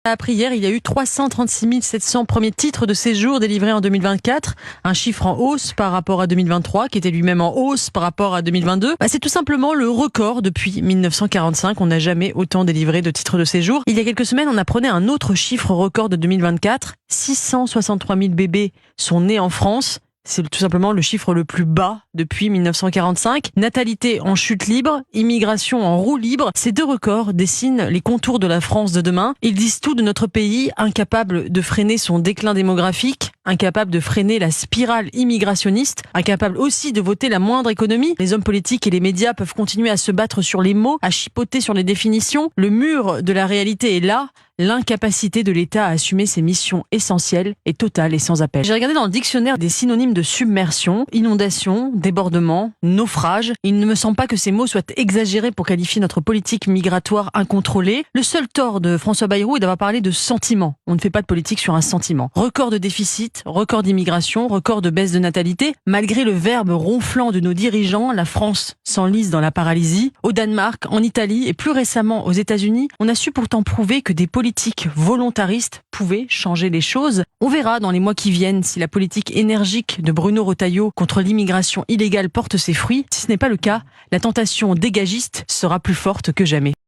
Après hier, il y a eu 336 700 premiers titres de séjour délivrés en 2024, un chiffre en hausse par rapport à 2023, qui était lui-même en hausse par rapport à 2022. C'est tout simplement le record depuis 1945. On n'a jamais autant délivré de titres de séjour. Il y a quelques semaines, on apprenait un autre chiffre record de 2024. 663 000 bébés sont nés en France. C'est tout simplement le chiffre le plus bas depuis 1945. Natalité en chute libre, immigration en roue libre. Ces deux records dessinent les contours de la France de demain. Ils disent tout de notre pays, incapable de freiner son déclin démographique, incapable de freiner la spirale immigrationniste, incapable aussi de voter la moindre économie. Les hommes politiques et les médias peuvent continuer à se battre sur les mots, à chipoter sur les définitions. Le mur de la réalité est là. L'incapacité de l'État à assumer ses missions essentielles est totale et sans appel. J'ai regardé dans le dictionnaire des synonymes de submersion, inondation, débordement, naufrage. Il ne me semble pas que ces mots soient exagérés pour qualifier notre politique migratoire incontrôlée. Le seul tort de François Bayrou est d'avoir parlé de sentiment. On ne fait pas de politique sur un sentiment. Record de déficit, record d'immigration, record de baisse de natalité. Malgré le verbe ronflant de nos dirigeants, la France s'enlise dans la paralysie. Au Danemark, en Italie et plus récemment aux États-Unis, on a su pourtant prouver que des politiques volontaristes pouvaient changer les choses. On verra dans les mois qui viennent si la politique énergique de Bruno Retailleau contre l'immigration illégale porte ses fruits. Si ce n'est pas le cas, la tentation dégagiste sera plus forte que jamais.